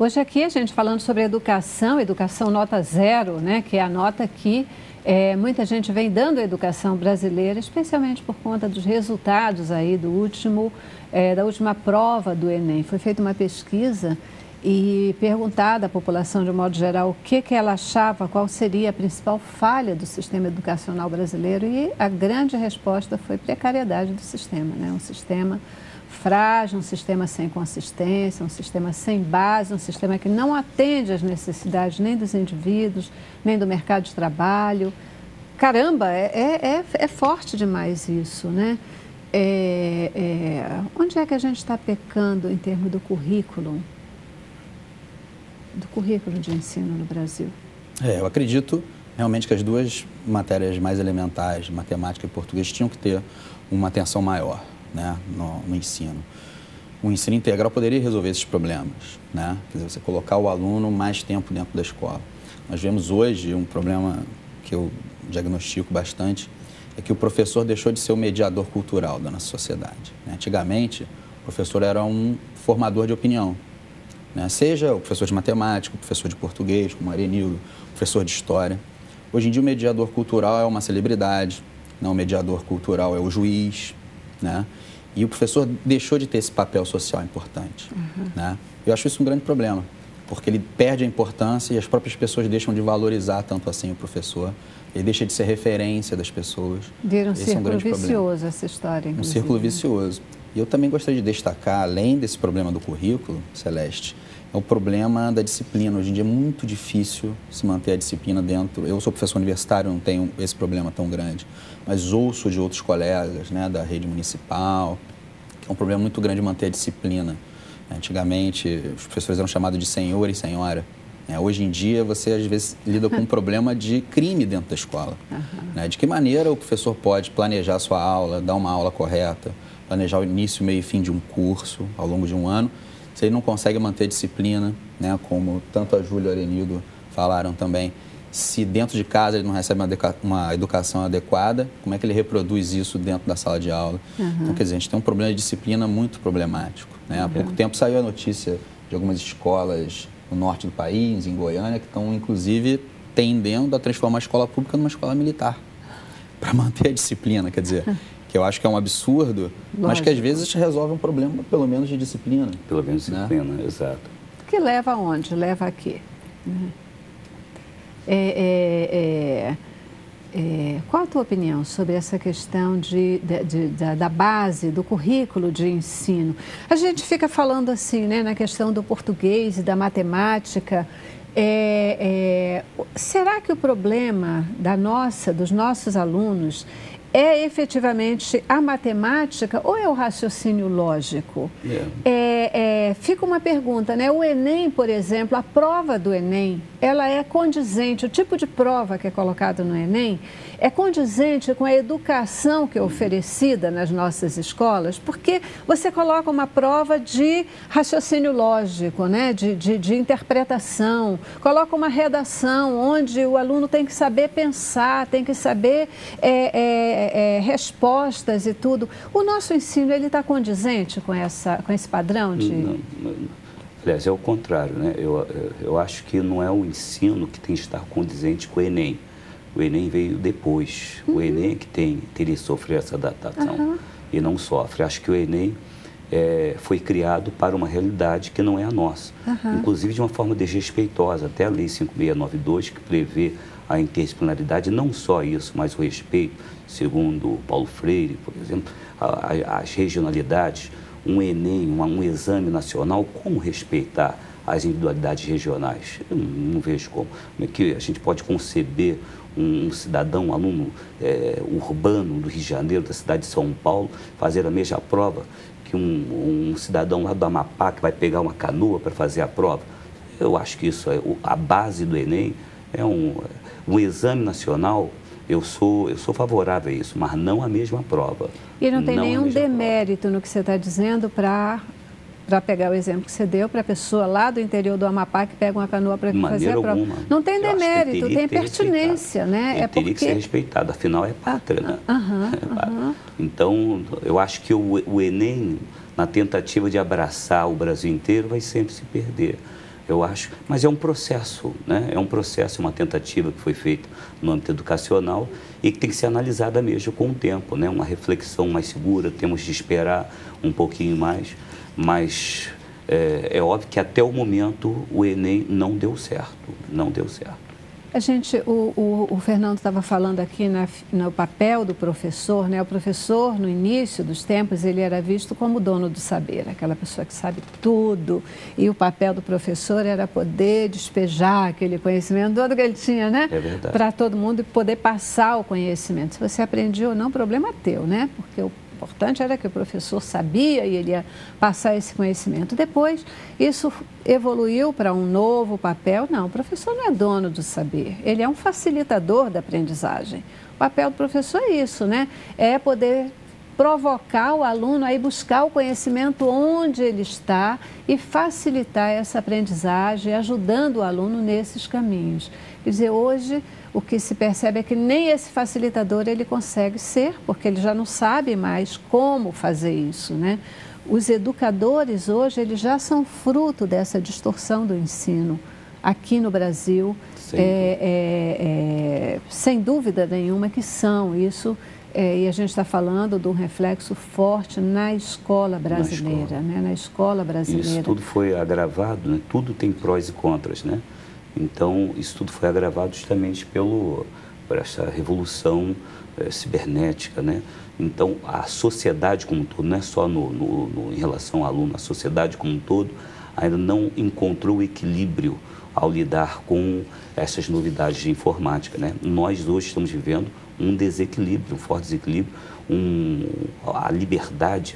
Hoje aqui a gente falando sobre educação nota zero, né, que é a nota que muita gente vem dando à educação brasileira, especialmente por conta dos resultados aí da última prova do Enem. Foi feita uma pesquisa e perguntada à população de um modo geral o que ela achava, qual seria a principal falha do sistema educacional brasileiro, e a grande resposta foi precariedade do sistema, né? Um sistema frágil, um sistema sem consistência, um sistema sem base, um sistema que não atende às necessidades nem dos indivíduos, nem do mercado de trabalho. Caramba, é forte demais isso, né? Onde é que a gente está pecando em termos do currículo de ensino no Brasil? Eu acredito realmente que as duas matérias mais elementares, matemática e português, tinham que ter uma atenção maior, né, no ensino. O ensino integral poderia resolver esses problemas, né? Quer dizer, você colocar o aluno mais tempo dentro da escola. Nós vemos hoje um problema que eu diagnostico bastante, é que o professor deixou de ser o mediador cultural da nossa sociedade, né? Antigamente, o professor era um formador de opinião, né? Seja o professor de matemática, o professor de português, como Arenildo, o professor de história. Hoje em dia, o mediador cultural é uma celebridade, não, o mediador cultural é o juiz, né? E o professor deixou de ter esse papel social importante, né? Eu acho isso um grande problema, porque ele perde a importância e as próprias pessoas deixam de valorizar tanto assim o professor. Ele deixa de ser referência das pessoas. Vira um círculo vicioso essa história, inclusive. Um círculo vicioso. E eu também gostaria de destacar, além desse problema do currículo, Celeste, é o problema da disciplina. Hoje em dia é muito difícil se manter a disciplina dentro. Eu sou professor universitário, não tenho esse problema tão grande, mas ouço de outros colegas, né, da rede municipal, que é um problema muito grande manter a disciplina. Antigamente, os professores eram chamados de senhor e senhora. Hoje em dia, você às vezes lida com um problema de crime dentro da escola. Né? De que maneira o professor pode planejar a sua aula, dar uma aula correta, planejar o início, meio e fim de um curso ao longo de um ano, se ele não consegue manter a disciplina, né? Como tanto a Júlia e o Arenildo falaram também, se dentro de casa ele não recebe uma educação adequada, como é que ele reproduz isso dentro da sala de aula? Então, quer dizer, a gente tem um problema de disciplina muito problemático, né? Há pouco tempo saiu a notícia de algumas escolas no norte do país, em Goiânia, que estão, inclusive, tendendo a transformar a escola pública numa escola militar, para manter a disciplina, quer dizer, que eu acho que é um absurdo, mas que às vezes resolve um problema, pelo menos de disciplina. Pelo menos disciplina, né? Exato. Que leva aonde? Leva a quê? Qual a tua opinião sobre essa questão da base, do currículo de ensino? A gente fica falando assim, né, na questão do português e da matemática. Será que o problema dos nossos alunos é efetivamente a matemática ou é o raciocínio lógico? Fica uma pergunta, né? O Enem, por exemplo, a prova do Enem, ela é condizente, o tipo de prova que é colocado no Enem é condizente com a educação que é oferecida nas nossas escolas, porque você coloca uma prova de raciocínio lógico, né? de interpretação, coloca uma redação onde o aluno tem que saber pensar, tem que saber respostas e tudo. O nosso ensino, ele está condizente com esse padrão de... Não. Aliás, é o contrário, né? Eu acho que não é o ensino que tem que estar condizente com o Enem. O Enem veio depois. O Enem é que teria que sofrer essa adaptação e não sofre. Acho que o Enem foi criado para uma realidade que não é a nossa. Inclusive de uma forma desrespeitosa. Até a Lei 5692, que prevê a interdisciplinaridade, não só isso, mas o respeito, segundo Paulo Freire, por exemplo, as regionalidades, um Enem, um exame nacional, como respeitar as individualidades regionais? Eu não vejo como. Como é que a gente pode conceber um cidadão, um aluno urbano do Rio de Janeiro, da cidade de São Paulo, fazer a mesma prova que um cidadão lá do Amapá que vai pegar uma canoa para fazer a prova? Eu acho que isso a base do Enem é um exame nacional. Eu sou favorável a isso, mas não a mesma prova. E não tem nenhum demérito no que você está dizendo para pegar o exemplo que você deu, para a pessoa lá do interior do Amapá que pega uma canoa para fazer a prova. Alguma. Não tem demérito, tem pertinência, né? Ele teria que ser respeitado, afinal é pátria, né? Então, eu acho que o Enem, na tentativa de abraçar o Brasil inteiro, vai sempre se perder. Eu acho, mas é um processo, né? É um processo, uma tentativa que foi feita no âmbito educacional e que tem que ser analisada mesmo com o tempo, né? Uma reflexão mais segura, temos de esperar um pouquinho mais, mas é óbvio que até o momento o Enem não deu certo, não deu certo. O Fernando estava falando aqui no papel do professor, né? O professor, no início dos tempos, ele era visto como dono do saber, aquela pessoa que sabe tudo. E o papel do professor era poder despejar aquele conhecimento todo que ele tinha, né? É verdade. Para todo mundo e poder passar o conhecimento. Se você aprendia ou não, problema é teu, né? Porque o importante era que o professor sabia e ele ia passar esse conhecimento. Depois, isso evoluiu para um novo papel. Não, o professor não é dono do saber, ele é um facilitador da aprendizagem. O papel do professor é isso, né? É poder provocar o aluno a ir buscar o conhecimento onde ele está e facilitar essa aprendizagem, ajudando o aluno nesses caminhos. Quer dizer, hoje o que se percebe é que nem esse facilitador ele consegue ser, porque ele já não sabe mais como fazer isso, né? Os educadores hoje, eles já são fruto dessa distorção do ensino aqui no Brasil, sem dúvida nenhuma que são isso. E a gente está falando de um reflexo forte na escola brasileira, né? Na escola brasileira. Isso tudo foi agravado, né? Tudo tem prós e contras, né? Então, isso tudo foi agravado justamente por essa revolução cibernética, né? Então, a sociedade como um todo, não é só em relação ao aluno, a sociedade como um todo ainda não encontrou o equilíbrio ao lidar com essas novidades de informática, né? Nós hoje estamos vivendo um desequilíbrio, um forte desequilíbrio, a liberdade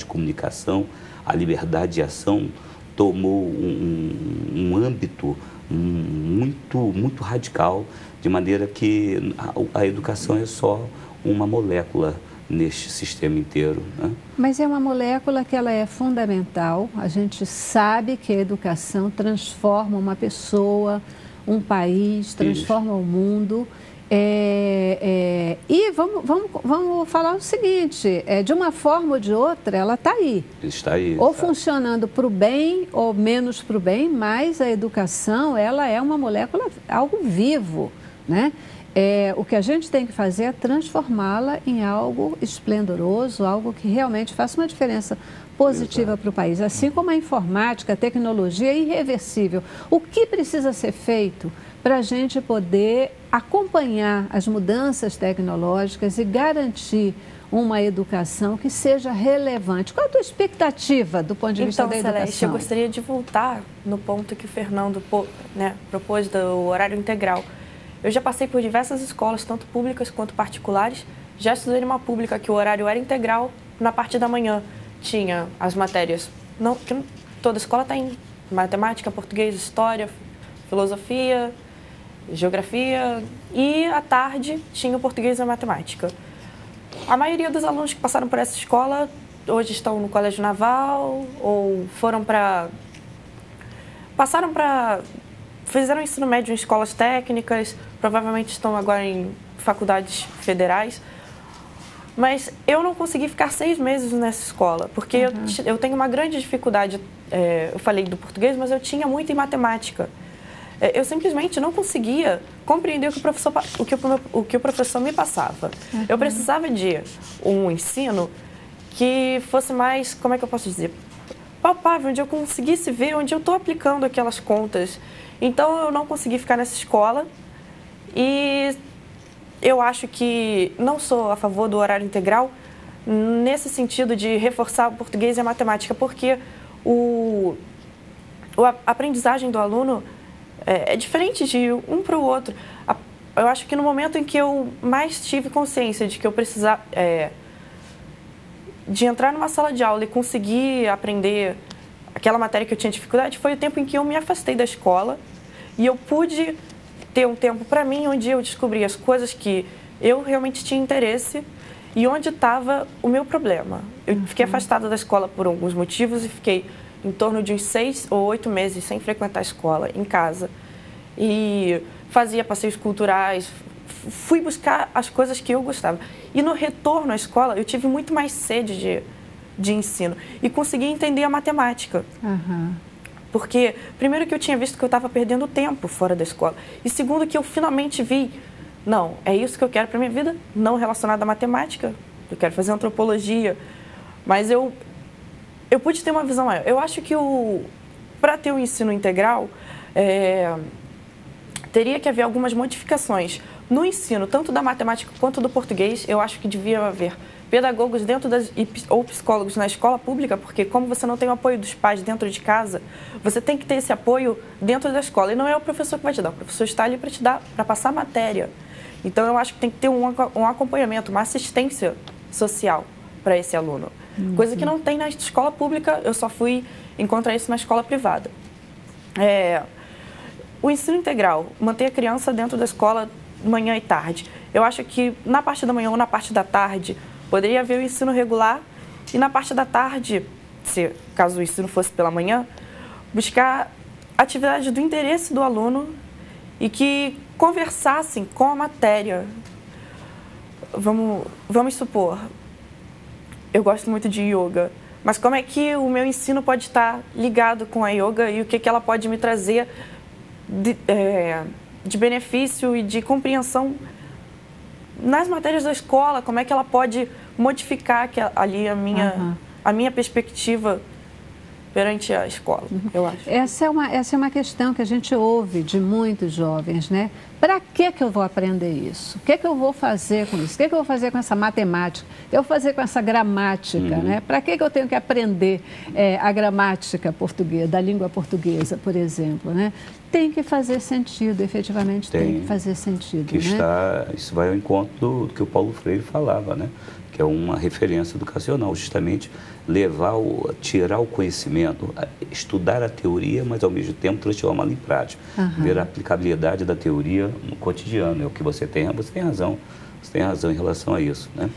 de comunicação, a liberdade de ação tomou um âmbito muito radical, de maneira que a educação é só uma molécula neste sistema inteiro, né? Mas é uma molécula que ela é fundamental. A gente sabe que a educação transforma uma pessoa, um país, transforma o mundo. E vamos falar o seguinte, de uma forma ou de outra, ela está aí. Está aí. Ou funcionando para o bem ou menos para o bem, mas a educação, ela é uma molécula, algo vivo, né? O que a gente tem que fazer é transformá-la em algo esplendoroso, algo que realmente faça uma diferença positiva para o país. Assim como a informática, a tecnologia é irreversível. O que precisa ser feito para a gente poder acompanhar as mudanças tecnológicas e garantir uma educação que seja relevante? Qual a tua expectativa do ponto de vista da educação? Celeste, eu gostaria de voltar no ponto que o Fernando propôs do horário integral. Eu já passei por diversas escolas, tanto públicas quanto particulares. Já estudei numa pública que o horário era integral. Na parte da manhã tinha as matérias, que toda escola tem, matemática, português, história, filosofia, geografia, e à tarde tinha o português e a matemática. A maioria dos alunos que passaram por essa escola hoje estão no Colégio Naval ou fizeram ensino médio em escolas técnicas, provavelmente estão agora em faculdades federais. Mas eu não consegui ficar 6 meses nessa escola, porque eu tenho uma grande dificuldade, eu falei do português, mas eu tinha muito em matemática. Eu simplesmente não conseguia compreender o que o professor me passava. Eu precisava de um ensino que fosse mais, como é que eu posso dizer, palpável, onde eu conseguisse ver onde eu estou aplicando aquelas contas. Então, eu não consegui ficar nessa escola e eu acho que não sou a favor do horário integral nesse sentido de reforçar o português e a matemática, porque a aprendizagem do aluno é diferente de um para o outro. Eu acho que no momento em que eu mais tive consciência de que eu precisava de entrar numa sala de aula e conseguir aprender aquela matéria que eu tinha dificuldade, foi o tempo em que eu me afastei da escola e eu pude ter um tempo para mim, onde eu descobri as coisas que eu realmente tinha interesse e onde estava o meu problema. Eu fiquei afastada da escola por alguns motivos e fiquei em torno de uns 6 ou 8 meses sem frequentar a escola, em casa. E fazia passeios culturais, fui buscar as coisas que eu gostava. E no retorno à escola, eu tive muito mais sede de ensino e consegui entender a matemática. Porque, primeiro, que eu tinha visto que eu estava perdendo tempo fora da escola. E segundo, que eu finalmente vi, não, é isso que eu quero para minha vida, não relacionado à matemática. Eu quero fazer antropologia. Mas eu pude ter uma visão maior. Eu acho que para ter um ensino integral, teria que haver algumas modificações no ensino, tanto da matemática quanto do português. Eu acho que devia haver pedagogos ou psicólogos na escola pública, porque como você não tem o apoio dos pais dentro de casa, você tem que ter esse apoio dentro da escola. E não é o professor que vai te dar, o professor está ali para passar a matéria. Então, eu acho que tem que ter um acompanhamento, uma assistência social para esse aluno. Coisa que não tem na escola pública, eu só fui encontrar isso na escola privada. O ensino integral, manter a criança dentro da escola manhã e tarde. Eu acho que na parte da manhã ou na parte da tarde, poderia haver o ensino regular e na parte da tarde, caso o ensino fosse pela manhã, buscar atividades do interesse do aluno e que conversassem com a matéria. Vamos supor, eu gosto muito de yoga, mas como é que o meu ensino pode estar ligado com a yoga e o que ela pode me trazer de benefício e de compreensão nas matérias da escola? Como é que ela pode modificar ali a minha perspectiva perante a escola, eu acho. Essa é uma questão que a gente ouve de muitos jovens, né? Para que eu vou aprender isso? O que eu vou fazer com isso? O que eu vou fazer com essa matemática? O que eu vou fazer com essa gramática, né? Para que eu tenho que aprender a gramática portuguesa, da língua portuguesa, por exemplo, né? Tem que fazer sentido, efetivamente tem que fazer sentido, né? Isso vai ao encontro do que o Paulo Freire falava, né? Que é uma referência educacional, justamente tirar o conhecimento, estudar a teoria, mas ao mesmo tempo transformá-la em prática, ver a aplicabilidade da teoria no cotidiano. É o que você tem razão em relação a isso, né?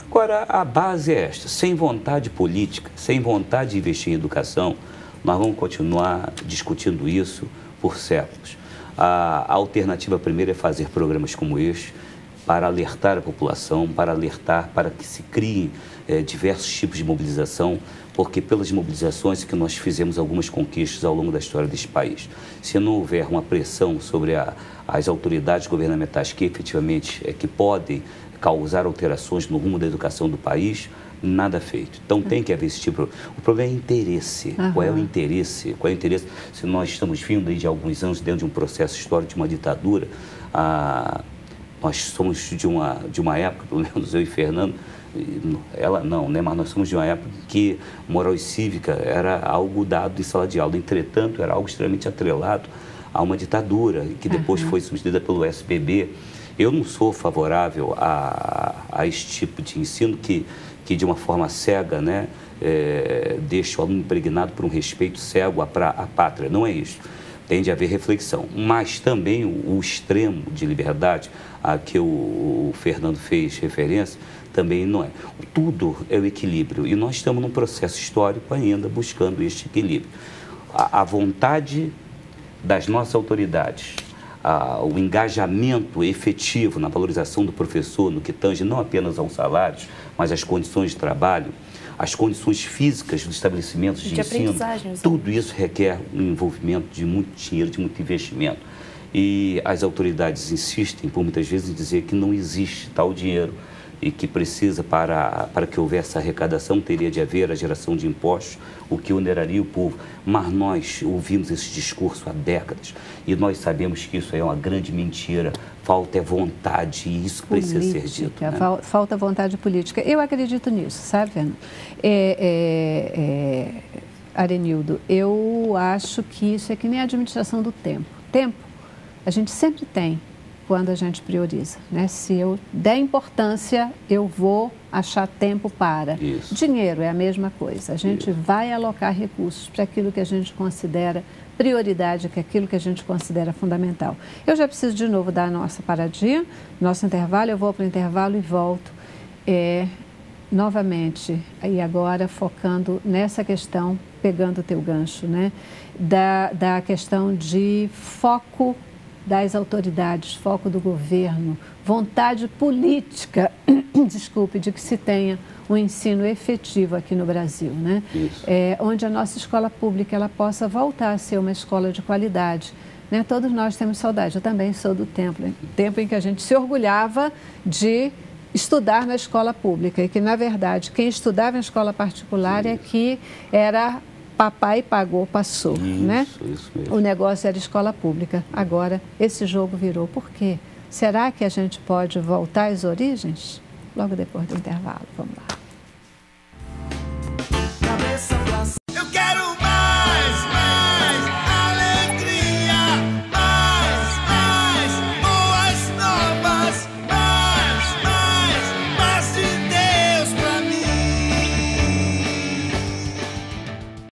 Agora, a base é esta: sem vontade política, sem vontade de investir em educação, nós vamos continuar discutindo isso por séculos. A alternativa primeira é fazer programas como este, para alertar a população, para que se criem diversos tipos de mobilização, porque pelas mobilizações que nós fizemos algumas conquistas ao longo da história deste país. Se não houver uma pressão sobre as autoridades governamentais que efetivamente que podem causar alterações no rumo da educação do país, nada feito. Então tem que haver esse tipo. O problema é interesse. Qual é o interesse? Qual é o interesse? Se nós estamos vindo aí de alguns anos dentro de um processo histórico de uma ditadura, nós somos de uma época, pelo menos eu e Fernando, ela não, né? Mas nós somos de uma época que moral e cívica era algo dado em sala de aula. Entretanto, era algo extremamente atrelado a uma ditadura, que depois foi substituída pelo SBB. Eu não sou favorável a esse tipo de ensino que de uma forma cega, né, deixa o aluno impregnado por um respeito cego à pátria. Não é isso. Tem de haver reflexão, mas também o extremo de liberdade a que o Fernando fez referência, também não é. Tudo é o equilíbrio e nós estamos num processo histórico ainda buscando este equilíbrio. A vontade das nossas autoridades, o engajamento efetivo na valorização do professor, no que tange não apenas aos salários, mas às condições de trabalho, as condições físicas dos estabelecimentos de ensino, tudo isso requer um envolvimento de muito dinheiro, de muito investimento. E as autoridades insistem, por muitas vezes, em dizer que não existe tal dinheiro e que precisa, para que houvesse arrecadação, teria de haver a geração de impostos, o que oneraria o povo. Mas nós ouvimos esse discurso há décadas e nós sabemos que isso é uma grande mentira. Falta vontade e isso precisa ser dito. Né? Falta vontade política. Eu acredito nisso, sabe, Fernando? Arenildo, eu acho que isso é que nem a administração do tempo. Tempo, a gente sempre tem quando a gente prioriza, né? Se eu der importância, eu vou achar tempo para. Isso. Dinheiro é a mesma coisa. A gente vai alocar recursos para aquilo que a gente considera prioridade, que é aquilo que a gente considera fundamental. Eu já preciso de novo dar a nossa paradinha, nosso intervalo, eu vou para o intervalo e volto novamente, e agora focando nessa questão, pegando o teu gancho, né? Da questão de foco das autoridades, foco do governo, vontade política, desculpe, de que se tenha um ensino efetivo aqui no Brasil, né? Onde a nossa escola pública ela possa voltar a ser uma escola de qualidade. Né? Todos nós temos saudade, eu também sou do tempo em que a gente se orgulhava de estudar na escola pública e que, na verdade, quem estudava na escola particular é que era papai pagou, passou, né? Isso mesmo. O negócio era escola pública. Agora, esse jogo virou. Por quê? Será que a gente pode voltar às origens? Logo depois do intervalo. Vamos lá.